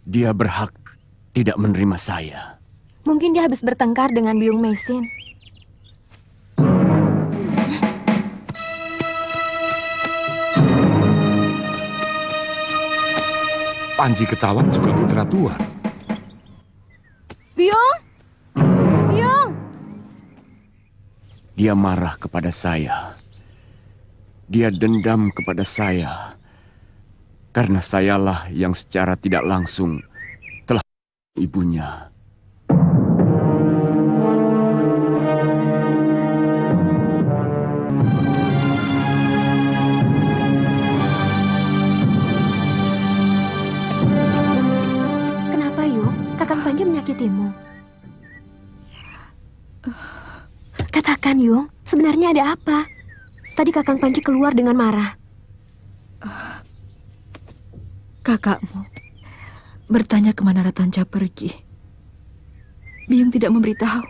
Speaker 3: Dia berhak tidak menerima saya.
Speaker 1: Mungkin dia habis bertengkar dengan Biung Mesin.
Speaker 5: Panji Ketawang juga putra Tuan.
Speaker 1: Biung! Biung!
Speaker 3: Dia marah kepada saya. Dia dendam kepada saya. Karena sayalah yang secara tidak langsung telah ibunya.
Speaker 1: Kenapa, Yung? Kakang Panji menyakitimu? Katakan, Yung, sebenarnya ada apa? Tadi Kakang Panji keluar dengan marah.
Speaker 2: Kakakmu bertanya kemana Ratanja pergi. Biung tidak memberitahu.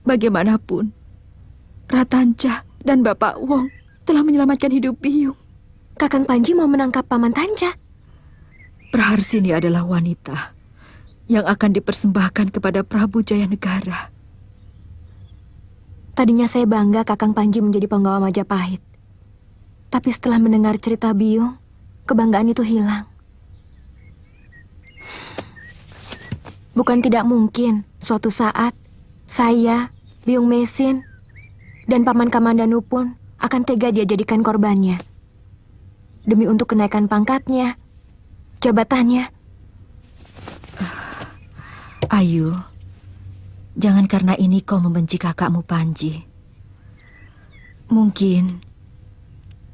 Speaker 2: Bagaimanapun, Ratanja dan Bapak Wong telah menyelamatkan hidup Biung.
Speaker 1: Kakang Panji mau menangkap Paman Tanja.
Speaker 2: Praharsini adalah wanita yang akan dipersembahkan kepada Prabu Jayanegara.
Speaker 1: Tadinya saya bangga Kakang Panji menjadi penggawa Majapahit. Tapi setelah mendengar cerita Biung, kebanggaan itu hilang. Bukan tidak mungkin suatu saat saya, Biung Mesin, dan Paman Kamandanu pun akan tega dia jadikan korbannya. Demi untuk kenaikan pangkatnya, jabatannya.
Speaker 2: Ayu, jangan karena ini kau membenci kakakmu Panji. Mungkin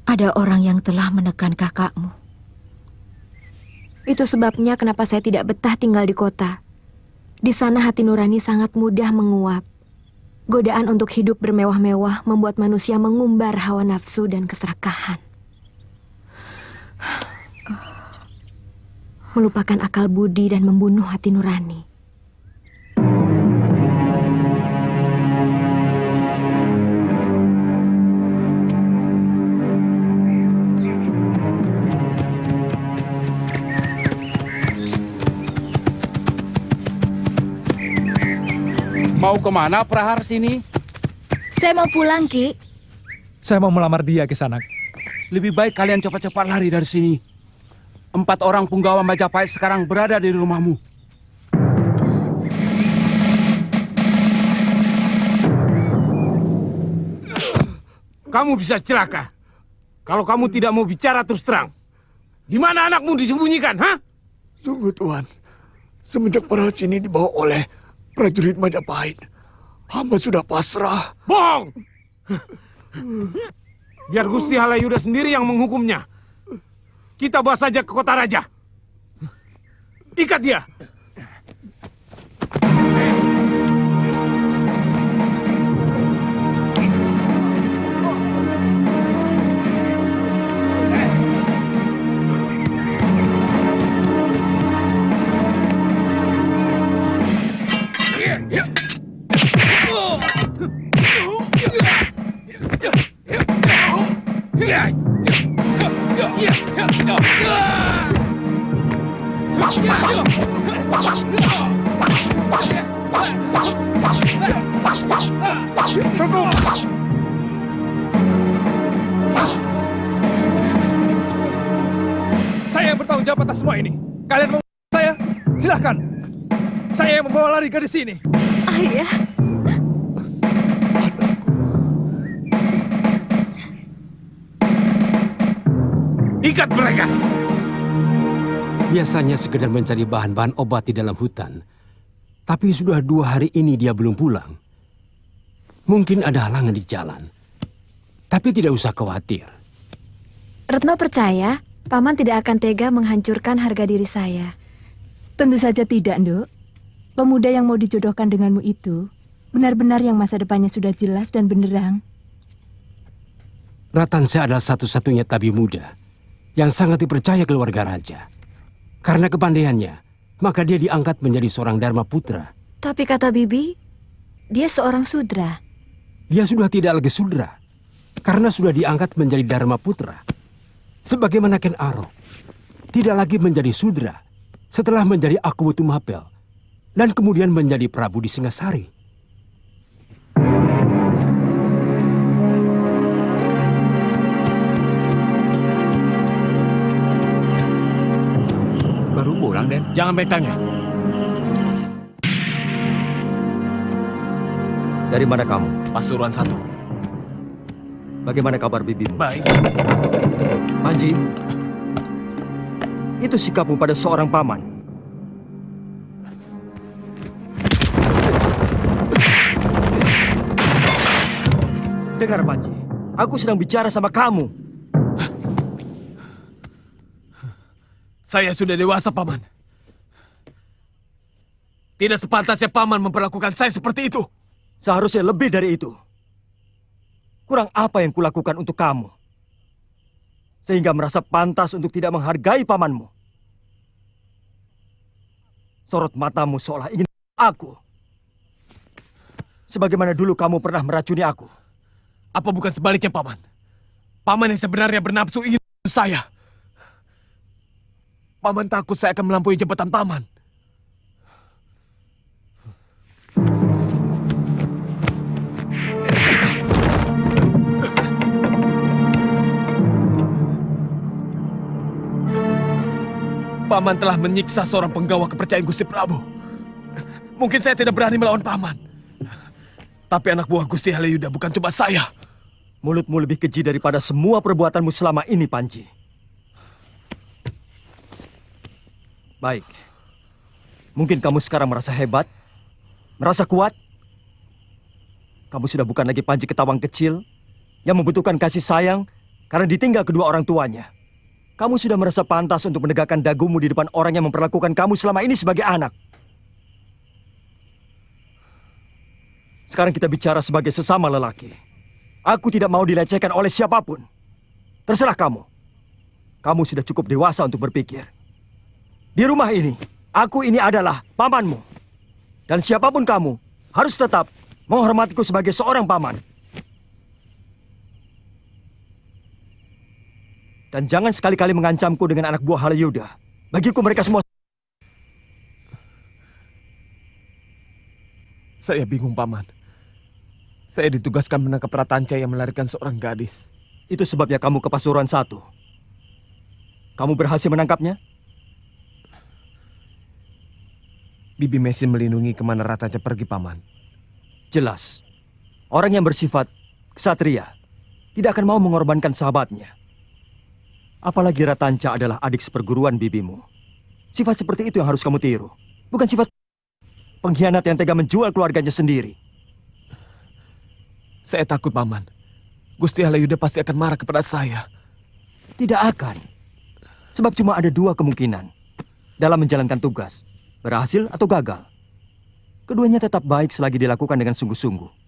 Speaker 2: ada orang yang telah menekan kakakmu.
Speaker 1: Itu sebabnya kenapa saya tidak betah tinggal di kota. Di sana hati nurani sangat mudah menguap. Godaan untuk hidup bermewah-mewah membuat manusia mengumbar hawa nafsu dan keserakahan. Melupakan akal budi dan membunuh hati nurani.
Speaker 17: Mau kemana Prahar sini?
Speaker 13: Saya mau pulang, Ki.
Speaker 10: Saya mau melamar dia, Kisanak.
Speaker 17: Lebih baik kalian cepat-cepat lari dari sini. 4 orang punggawa Majapahit sekarang berada di rumahmu.
Speaker 9: Kamu bisa celaka. Kalau kamu tidak mau bicara terus terang. Di mana anakmu disembunyikan, ha?
Speaker 11: Sungguh Tuan, semenjak Praharsini dibawa oleh prajurit Majapahit, hamba sudah pasrah.
Speaker 9: Bohong! Biar Gusti Halayuda sendiri yang menghukumnya. Kita bawa saja ke kota raja. Ikat dia.
Speaker 11: Cukup!
Speaker 10: Saya yang bertanggung jawab atas semua ini. Kalian mau saya? Silahkan. Saya yang membawa lari gadis ini.
Speaker 1: Ayah.
Speaker 9: Ikat mereka. Biasanya sekedar mencari bahan-bahan obat di dalam hutan Tapi sudah 2 hari ini dia belum pulang. Mungkin ada halangan di jalan. Tapi tidak usah khawatir.
Speaker 2: Retno percaya Paman tidak akan tega menghancurkan harga diri saya. Tentu saja tidak, Nduk. Pemuda yang mau dijodohkan denganmu itu benar-benar yang masa depannya sudah jelas dan benderang.
Speaker 9: Ratansa adalah satu-satunya tabib muda yang sangat dipercaya keluarga raja. Karena kepandaiannya, maka dia diangkat menjadi seorang Dharma Putra.
Speaker 2: Tapi kata Bibi, dia seorang sudra.
Speaker 9: Dia sudah tidak lagi sudra, karena sudah diangkat menjadi Dharma Putra. Sebagaimana Ken Arok, tidak lagi menjadi sudra setelah menjadi Akuwutu Mapel, dan kemudian menjadi Prabu di Singasari.
Speaker 17: Baru pulang, Den.
Speaker 8: Jangan banyak tanya.
Speaker 4: Dari mana kamu?
Speaker 8: Pasuruan 1.
Speaker 4: Bagaimana kabar bibimu?
Speaker 8: Baik.
Speaker 4: Panji, itu sikapmu pada seorang paman. Dengar Panji, aku sedang bicara sama kamu.
Speaker 8: Saya sudah dewasa, Paman. Tidak sepantasnya Paman memperlakukan saya seperti itu.
Speaker 4: Seharusnya lebih dari itu. Kurang apa yang kulakukan untuk kamu? Sehingga merasa pantas untuk tidak menghargai pamanmu. Sorot matamu seolah ingin aku. Sebagaimana dulu kamu pernah meracuni aku.
Speaker 8: Apa bukan sebaliknya, Paman? Paman yang sebenarnya bernafsu ingin membunuh saya. Paman takut saya akan melampaui jabatan Paman. Paman telah menyiksa seorang penggawa kepercayaan Gusti Prabu. Mungkin saya tidak berani melawan Paman. Tapi anak buah Gusti Halayuda bukan cuma saya.
Speaker 4: Mulutmu lebih keji daripada semua perbuatanmu selama ini, Panji. Baik. Mungkin kamu sekarang merasa hebat, merasa kuat. Kamu sudah bukan lagi Panji Ketawang kecil yang membutuhkan kasih sayang karena ditinggal kedua orang tuanya. Kamu sudah merasa pantas untuk menegakkan dagumu di depan orang yang memperlakukan kamu selama ini sebagai anak. Sekarang kita bicara sebagai sesama lelaki. Aku tidak mau dilecehkan oleh siapapun. Terserah kamu. Kamu sudah cukup dewasa untuk berpikir. Di rumah ini, aku ini adalah pamanmu. Dan siapapun kamu, harus tetap menghormatiku sebagai seorang paman. Dan jangan sekali-kali mengancamku dengan anak buah Halayuda. Bagiku mereka semua...
Speaker 8: Saya bingung, Paman. Saya ditugaskan menangkap Ratanca yang melarikan seorang gadis.
Speaker 4: Itu sebabnya kamu ke Pasuruan 1. Kamu berhasil menangkapnya?
Speaker 8: Bibi Mesin melindungi kemana Ratanca pergi, Paman.
Speaker 4: Jelas. Orang yang bersifat ksatria tidak akan mau mengorbankan sahabatnya. Apalagi Ratanca adalah adik seperguruan bibimu. Sifat seperti itu yang harus kamu tiru. Bukan sifat pengkhianat yang tega menjual keluarganya sendiri.
Speaker 8: Saya takut, Paman. Gusti Halayuda pasti akan marah kepada saya.
Speaker 4: Tidak akan. Sebab cuma ada 2 kemungkinan dalam menjalankan tugas. Berhasil atau gagal. Keduanya tetap baik selagi dilakukan dengan sungguh-sungguh.